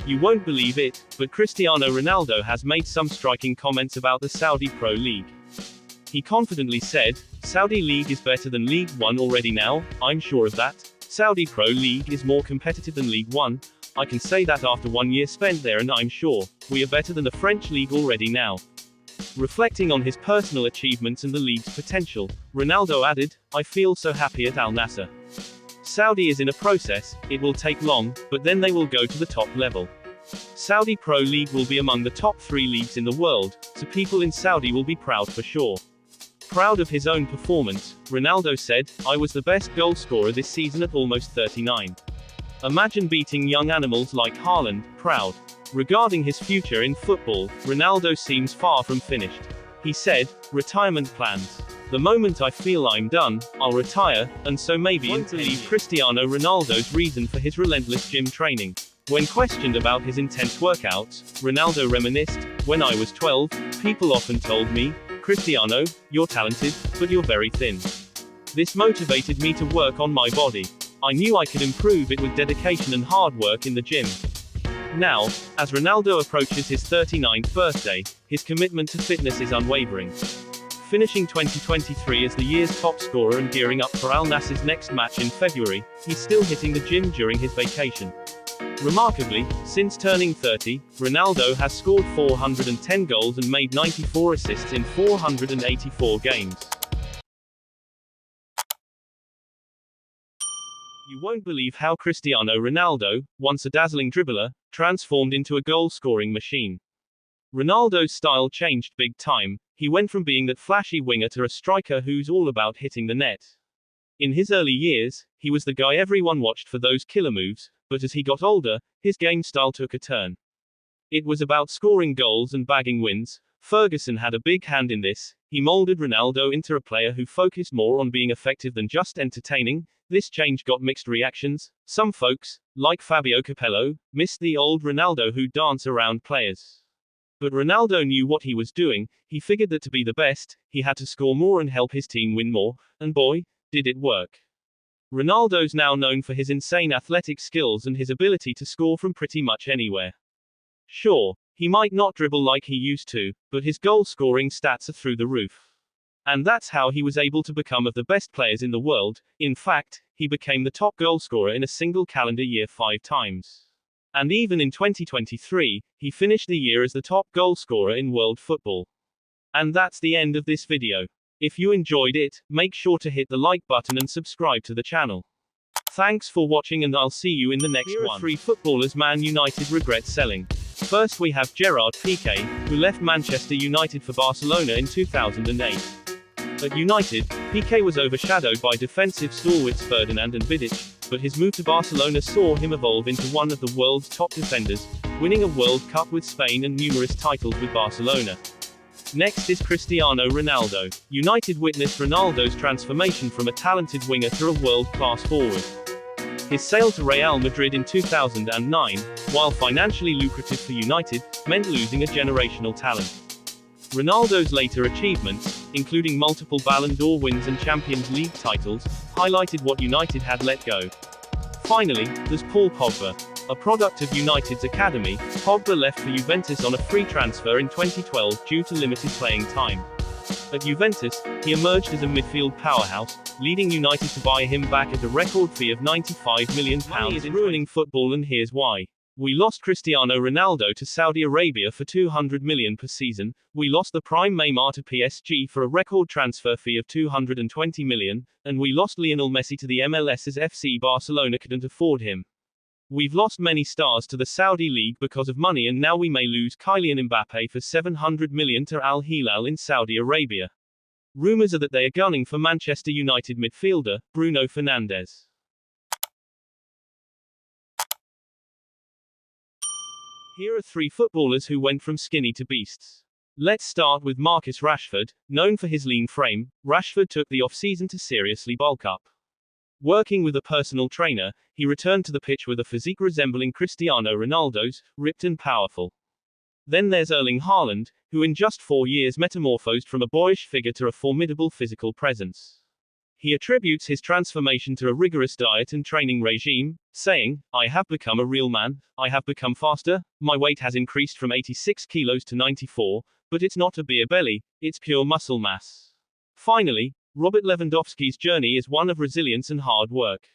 You won't believe it, but Cristiano Ronaldo has made some striking comments about the Saudi Pro League. He confidently said, "Saudi League is better than League One already now, I'm sure of that. Saudi Pro League is more competitive than League One. I can say that after 1 year spent there, and I'm sure we are better than the French League already now." Reflecting on his personal achievements and the league's potential, Ronaldo added, "I feel so happy at Al Nassr. Saudi is in a process, it will take long, but then they will go to the top level. Saudi Pro League will be among the top 3 leagues in the world, so people in Saudi will be proud for sure." Proud of his own performance, Ronaldo said, "I was the best goal scorer this season at almost 39. Imagine beating young animals like Haaland, proud." Regarding his future in football, Ronaldo seems far from finished. He said, "Retirement plans. The moment I feel I'm done, I'll retire, and so maybe in believe Cristiano Ronaldo's reason for his relentless gym training." When questioned about his intense workouts, Ronaldo reminisced, "When I was 12, people often told me, 'Cristiano, you're talented, but you're very thin.' This motivated me to work on my body. I knew I could improve it with dedication and hard work in the gym." Now, as Ronaldo approaches his 39th birthday, his commitment to fitness is unwavering. Finishing 2023 as the year's top scorer and gearing up for Al Nassr's next match in February, he's still hitting the gym during his vacation. Remarkably, since turning 30, Ronaldo has scored 410 goals and made 94 assists in 484 games. You won't believe how Cristiano Ronaldo, once a dazzling dribbler, transformed into a goal-scoring machine. Ronaldo's style changed big time. He went from being that flashy winger to a striker who's all about hitting the net. In his early years, he was the guy everyone watched for those killer moves, but as he got older, his game style took a turn. It was about scoring goals and bagging wins. Ferguson had a big hand in this. He molded Ronaldo into a player who focused more on being effective than just entertaining. This change got mixed reactions. Some folks, like Fabio Capello, missed the old Ronaldo who dance around players. But Ronaldo knew what he was doing. He figured that to be the best, he had to score more and help his team win more, and boy, did it work. Ronaldo's now known for his insane athletic skills and his ability to score from pretty much anywhere. Sure, he might not dribble like he used to, but his goal-scoring stats are through the roof. And that's how he was able to become of the best players in the world. In fact, he became the top goalscorer in a single calendar year 5 times. And even in 2023, he finished the year as the top goalscorer in world football. And that's the end of this video. If you enjoyed it, make sure to hit the like button and subscribe to the channel. Thanks for watching, and I'll see you in the next one. Here are 3 footballers Man United regrets selling. First we have Gerard Piqué, who left Manchester United for Barcelona in 2008. At United, Piqué was overshadowed by defensive stalwarts Ferdinand and Vidic, but his move to Barcelona saw him evolve into one of the world's top defenders, winning a World Cup with Spain and numerous titles with Barcelona. Next is Cristiano Ronaldo. United witnessed Ronaldo's transformation from a talented winger to a world-class forward. His sale to Real Madrid in 2009, while financially lucrative for United, meant losing a generational talent. Ronaldo's later achievements, including multiple Ballon d'Or wins and Champions League titles, highlighted what United had let go. Finally, there's Paul Pogba. A product of United's academy, Pogba left for Juventus on a free transfer in 2012 due to limited playing time. At Juventus, he emerged as a midfield powerhouse, leading United to buy him back at a record fee of £95 million. Money is ruining football, and here's why. We lost Cristiano Ronaldo to Saudi Arabia for £200 million per season. We lost the prime Maymar to PSG for a record transfer fee of £220 million, and we lost Lionel Messi to the MLS as FC Barcelona couldn't afford him. We've lost many stars to the Saudi League because of money, and now we may lose Kylian Mbappe for £700 million to Al Hilal in Saudi Arabia. Rumours are that they are gunning for Manchester United midfielder, Bruno Fernandes. Here are 3 footballers who went from skinny to beasts. Let's start with Marcus Rashford. Known for his lean frame, Rashford took the off-season to seriously bulk up. Working with a personal trainer, he returned to the pitch with a physique resembling Cristiano Ronaldo's, ripped and powerful. Then there's Erling Haaland, who in just 4 years metamorphosed from a boyish figure to a formidable physical presence. He attributes his transformation to a rigorous diet and training regime, saying, "I have become a real man, I have become faster, my weight has increased from 86 kilos to 94, but it's not a beer belly, it's pure muscle mass." Finally, Robert Lewandowski's journey is one of resilience and hard work.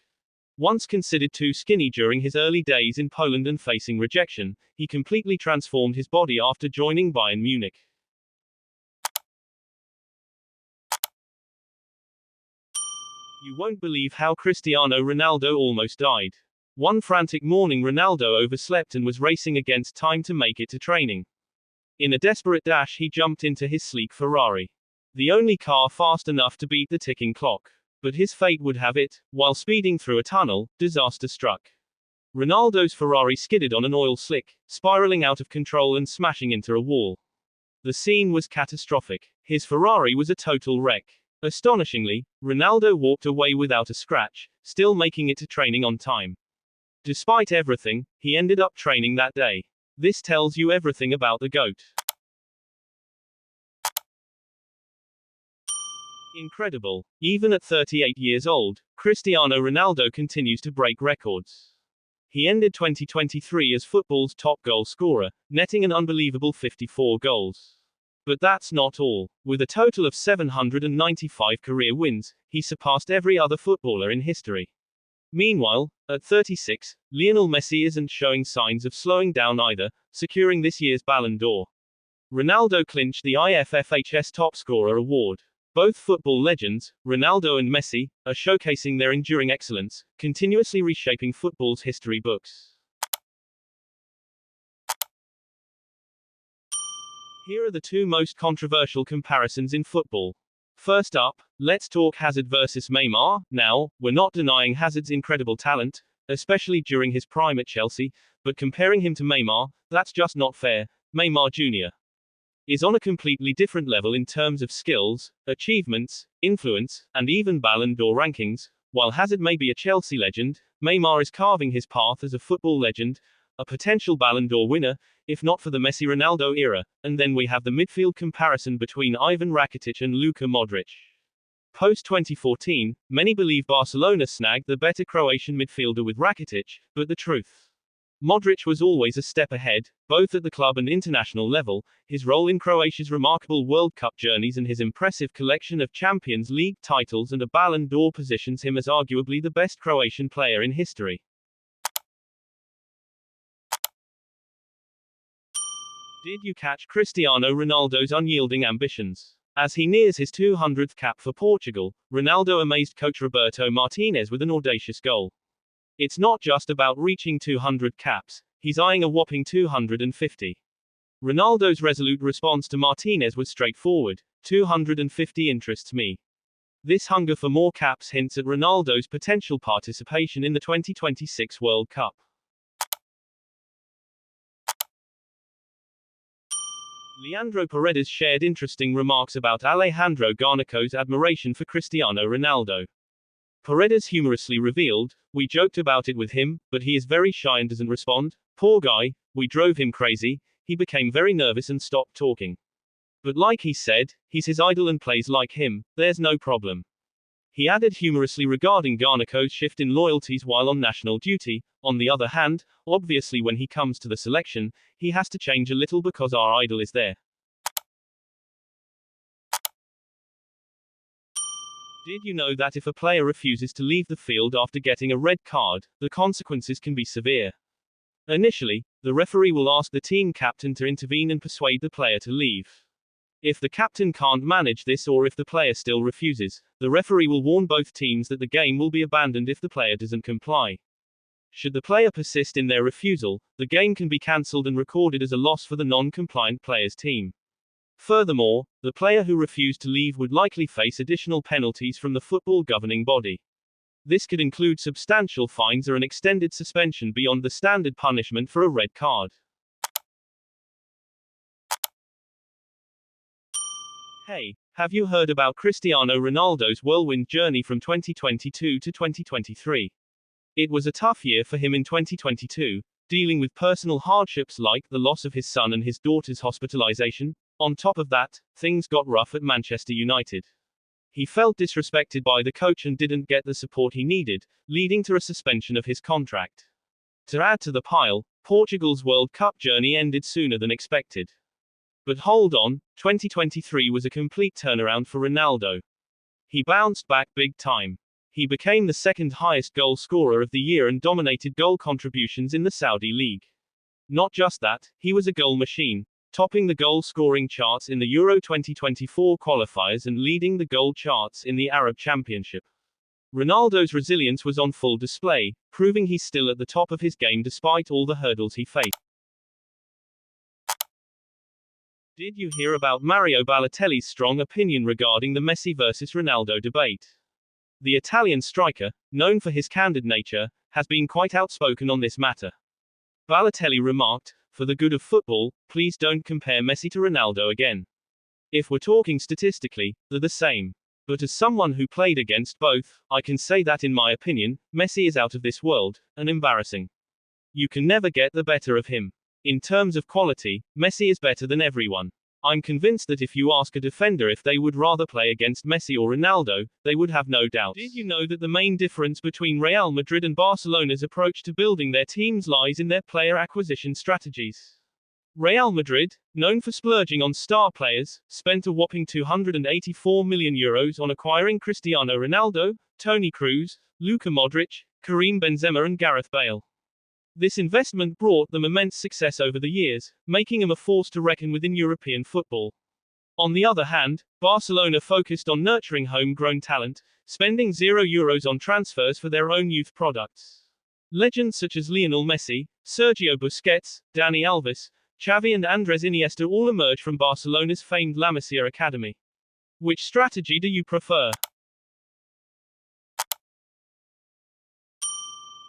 Once considered too skinny during his early days in Poland and facing rejection, he completely transformed his body after joining Bayern Munich. You won't believe how Cristiano Ronaldo almost died. One frantic morning Ronaldo overslept and was racing against time to make it to training. In a desperate dash he jumped into his sleek Ferrari. The only car fast enough to beat the ticking clock. But his fate would have it, while speeding through a tunnel, disaster struck. Ronaldo's Ferrari skidded on an oil slick, spiraling out of control and smashing into a wall. The scene was catastrophic. His Ferrari was a total wreck. Astonishingly, Ronaldo walked away without a scratch, still making it to training on time. Despite everything, he ended up training that day. This tells you everything about the GOAT. Incredible. Even at 38 years old, Cristiano Ronaldo continues to break records. He ended 2023 as football's top goal scorer, netting an unbelievable 54 goals. But that's not all. With a total of 795 career wins, he surpassed every other footballer in history. Meanwhile, at 36, Lionel Messi isn't showing signs of slowing down either, securing this year's Ballon d'Or. Ronaldo clinched the IFFHS Top Scorer award. Both football legends, Ronaldo and Messi, are showcasing their enduring excellence, continuously reshaping football's history books. Here are the two most controversial comparisons in football. First up, let's talk Hazard versus Maymar. Now, we're not denying Hazard's incredible talent, especially during his prime at Chelsea, but comparing him to Maymar, that's just not fair. Maymar Jr. is on a completely different level in terms of skills, achievements, influence, and even Ballon d'Or rankings. While Hazard may be a Chelsea legend, Maymar is carving his path as a football legend, a potential Ballon d'Or winner, if not for the Messi-Ronaldo era. And then we have the midfield comparison between Ivan Rakitic and Luka Modric. Post-2014, many believe Barcelona snagged the better Croatian midfielder with Rakitic, but the truth. Modric was always a step ahead, both at the club and international level. His role in Croatia's remarkable World Cup journeys and his impressive collection of Champions League titles and a Ballon d'Or positions him as arguably the best Croatian player in history. Did you catch Cristiano Ronaldo's unyielding ambitions? As he nears his 200th cap for Portugal, Ronaldo amazed coach Roberto Martinez with an audacious goal. It's not just about reaching 200 caps, he's eyeing a whopping 250. Ronaldo's resolute response to Martinez was straightforward: 250 interests me. This hunger for more caps hints at Ronaldo's potential participation in the 2026 World Cup. Leandro Paredes shared interesting remarks about Alejandro Garnacho's admiration for Cristiano Ronaldo. Paredes humorously revealed, "We joked about it with him, but he is very shy and doesn't respond. Poor guy, we drove him crazy, he became very nervous and stopped talking. But like he said, he's his idol and plays like him, there's no problem." He added humorously regarding Garnacho's shift in loyalties while on national duty. On the other hand, obviously when he comes to the selection, he has to change a little because our idol is there. Did you know that if a player refuses to leave the field after getting a red card, the consequences can be severe? Initially, the referee will ask the team captain to intervene and persuade the player to leave. If the captain can't manage this or if the player still refuses, the referee will warn both teams that the game will be abandoned if the player doesn't comply. Should the player persist in their refusal, the game can be cancelled and recorded as a loss for the non-compliant player's team. Furthermore, the player who refused to leave would likely face additional penalties from the football governing body. This could include substantial fines or an extended suspension beyond the standard punishment for a red card. Hey, have you heard about Cristiano Ronaldo's whirlwind journey from 2022 to 2023? It was a tough year for him in 2022, dealing with personal hardships like the loss of his son and his daughter's hospitalization. On top of that, things got rough at Manchester United. He felt disrespected by the coach and didn't get the support he needed, leading to a suspension of his contract. To add to the pile, Portugal's World Cup journey ended sooner than expected. But hold on, 2023 was a complete turnaround for Ronaldo. He bounced back big time. He became the second highest goal scorer of the year and dominated goal contributions in the Saudi League. Not just that, he was a goal machine, topping the goal-scoring charts in the Euro 2024 qualifiers and leading the goal charts in the Arab Championship. Ronaldo's resilience was on full display, proving he's still at the top of his game despite all the hurdles he faced. Did you hear about Mario Balotelli's strong opinion regarding the Messi versus Ronaldo debate? The Italian striker, known for his candid nature, has been quite outspoken on this matter. Balotelli remarked, "For the good of football, please don't compare Messi to Ronaldo again. If we're talking statistically, they're the same. But as someone who played against both, I can say that in my opinion, Messi is out of this world, and embarrassing. You can never get the better of him. In terms of quality, Messi is better than everyone. I'm convinced that if you ask a defender if they would rather play against Messi or Ronaldo, they would have no doubts." Did you know that the main difference between Real Madrid and Barcelona's approach to building their teams lies in their player acquisition strategies? Real Madrid, known for splurging on star players, spent a whopping €284 million on acquiring Cristiano Ronaldo, Toni Kroos, Luka Modric, Karim Benzema and Gareth Bale. This investment brought them immense success over the years, making them a force to reckon with in European football. On the other hand, Barcelona focused on nurturing homegrown talent, spending €0 on transfers for their own youth products. Legends such as Lionel Messi, Sergio Busquets, Dani Alves, Xavi and Andres Iniesta all emerge from Barcelona's famed La Masia academy. Which strategy do you prefer?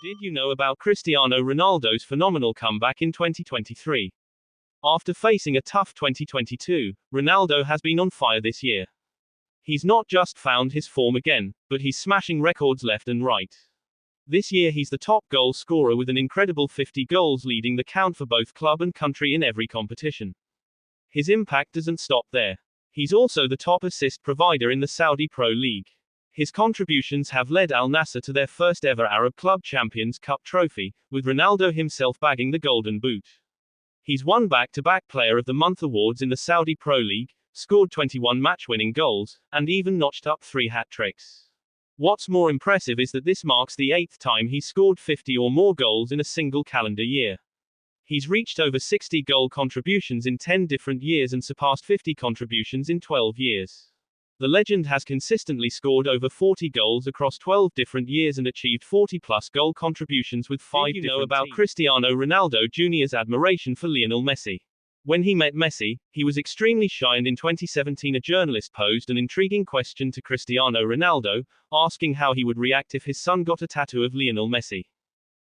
Did you know about Cristiano Ronaldo's phenomenal comeback in 2023? After facing a tough 2022, Ronaldo has been on fire this year. He's not just found his form again, but he's smashing records left and right. This year he's the top goal scorer with an incredible 50 goals, leading the count for both club and country in every competition. His impact doesn't stop there. He's also the top assist provider in the Saudi Pro League. His contributions have led Al Nassr to their first ever Arab Club Champions Cup trophy, with Ronaldo himself bagging the Golden Boot. He's won back-to-back Player of the Month awards in the Saudi Pro League, scored 21 match-winning goals, and even notched up 3 hat-tricks. What's more impressive is that this marks the 8th time he's scored 50 or more goals in a single calendar year. He's reached over 60 goal contributions in 10 different years and surpassed 50 contributions in 12 years. The legend has consistently scored over 40 goals across 12 different years and achieved 40-plus goal contributions with 5 different teams. Did you know about Cristiano Ronaldo Jr.'s admiration for Lionel Messi? When he met Messi, he was extremely shy, and in 2017 a journalist posed an intriguing question to Cristiano Ronaldo, asking how he would react if his son got a tattoo of Lionel Messi.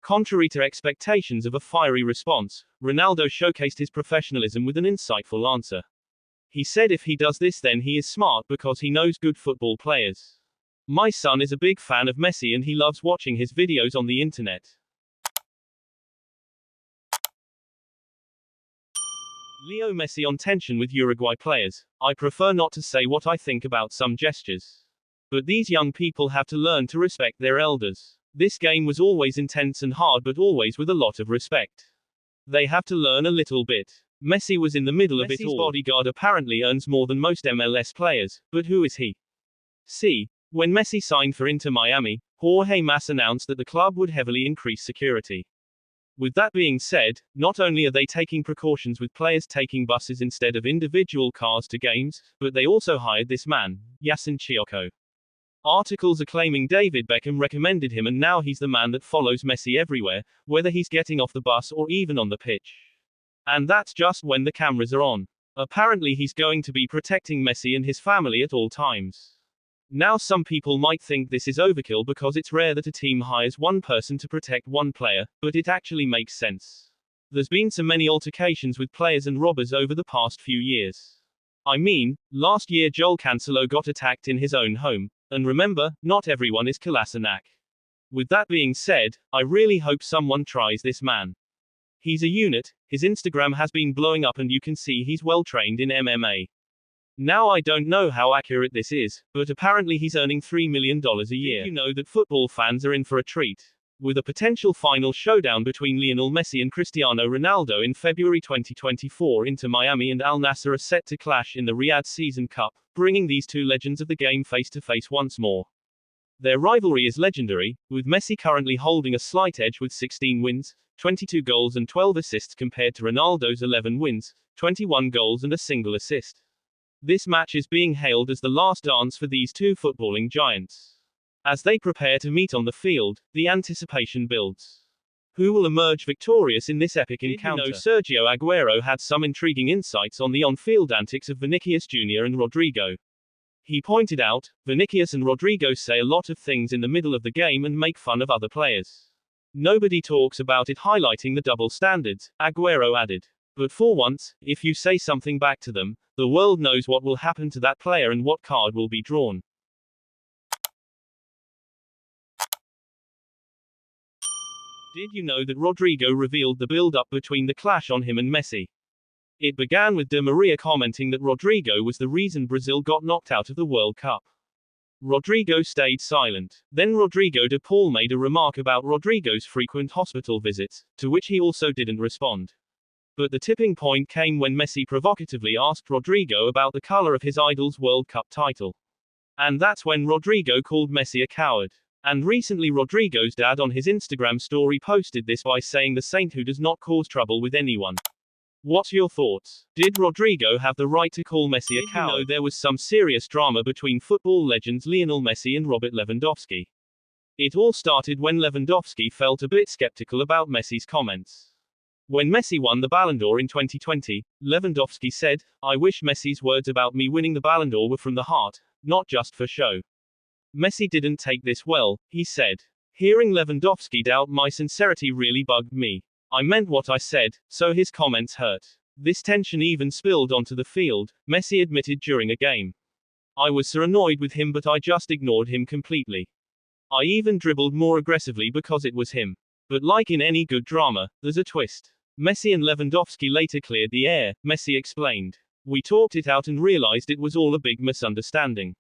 Contrary to expectations of a fiery response, Ronaldo showcased his professionalism with an insightful answer. He said if he does this then he is smart because he knows good football players. My son is a big fan of Messi and he loves watching his videos on the internet. Leo Messi on tension with Uruguay players. I prefer not to say what I think about some gestures. But these young people have to learn to respect their elders. This game was always intense and hard, but always with a lot of respect. They have to learn a little bit. Messi was in the middle of it all. Messi's bodyguard apparently earns more than most MLS players, but who is he? See, when Messi signed for Inter Miami, Jorge Mas announced that the club would heavily increase security. With that being said, not only are they taking precautions with players taking buses instead of individual cars to games, but they also hired this man, Yasin Chioko. Articles are claiming David Beckham recommended him, and now he's the man that follows Messi everywhere, whether he's getting off the bus or even on the pitch. And that's just when the cameras are on. Apparently he's going to be protecting Messi and his family at all times. Now some people might think this is overkill because it's rare that a team hires one person to protect one player, but it actually makes sense. There's been so many altercations with players and robbers over the past few years. I mean, last year Joel Cancelo got attacked in his own home, and remember, not everyone is Kolasinac. With that being said, I really hope someone tries this man. He's a unit, his Instagram has been blowing up and you can see he's well trained in MMA. Now I don't know how accurate this is, but apparently he's earning $3 million a year. Did you know that football fans are in for a treat? With a potential final showdown between Lionel Messi and Cristiano Ronaldo in February 2024, Inter Miami and Al Nassr are set to clash in the Riyadh Season Cup, bringing these two legends of the game face to face once more. Their rivalry is legendary, with Messi currently holding a slight edge with 16 wins, 22 goals and 12 assists compared to Ronaldo's 11 wins, 21 goals and a single assist. This match is being hailed as the last dance for these two footballing giants. As they prepare to meet on the field, the anticipation builds. Who will emerge victorious in this epic encounter? Did you know Sergio Aguero had some intriguing insights on the on-field antics of Vinicius Jr. and Rodrigo? He pointed out, Vinicius and Rodrigo say a lot of things in the middle of the game and make fun of other players. Nobody talks about it, highlighting the double standards, Aguero added. But for once, if you say something back to them, the world knows what will happen to that player and what card will be drawn. Did you know that Rodrigo revealed the build-up between the clash on him and Messi? It began with Di Maria commenting that Rodrigo was the reason Brazil got knocked out of the World Cup. Rodrigo stayed silent. Then Rodrigo de Paul made a remark about Rodrigo's frequent hospital visits, to which he also didn't respond. But the tipping point came when Messi provocatively asked Rodrigo about the color of his idol's World Cup title. And that's when Rodrigo called Messi a coward. And recently Rodrigo's dad on his Instagram story posted this by saying the saint who does not cause trouble with anyone. What's your thoughts? Did Rodrigo have the right to call Messi a coward? Did you know there was some serious drama between football legends Lionel Messi and Robert Lewandowski? It all started when Lewandowski felt a bit skeptical about Messi's comments. When Messi won the Ballon d'Or in 2020, Lewandowski said, "I wish Messi's words about me winning the Ballon d'Or were from the heart, not just for show." Messi didn't take this well, he said. Hearing Lewandowski doubt my sincerity really bugged me. I meant what I said, so his comments hurt. This tension even spilled onto the field, Messi admitted during a game. I was so annoyed with him, but I just ignored him completely. I even dribbled more aggressively because it was him. But like in any good drama, there's a twist. Messi and Lewandowski later cleared the air, Messi explained. We talked it out and realized it was all a big misunderstanding.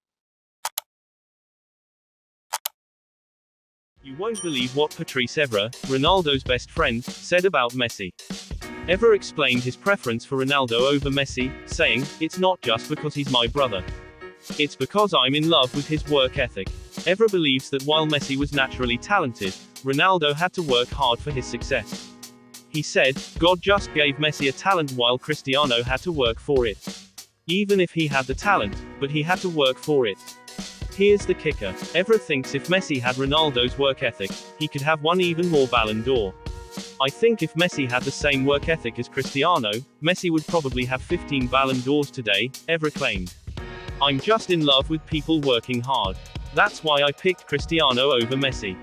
You won't believe what Patrice Evra, Ronaldo's best friend, said about Messi. Evra explained his preference for Ronaldo over Messi, saying, "It's not just because he's my brother. It's because I'm in love with his work ethic." Evra believes that while Messi was naturally talented, Ronaldo had to work hard for his success. He said, "God just gave Messi a talent while Cristiano had to work for it. Even if he had the talent, but he had to work for it." Here's the kicker. Evra thinks if Messi had Ronaldo's work ethic, he could have won even more Ballon d'Or. I think if Messi had the same work ethic as Cristiano, Messi would probably have 15 Ballon d'Ors today, Evra claimed. I'm just in love with people working hard. That's why I picked Cristiano over Messi.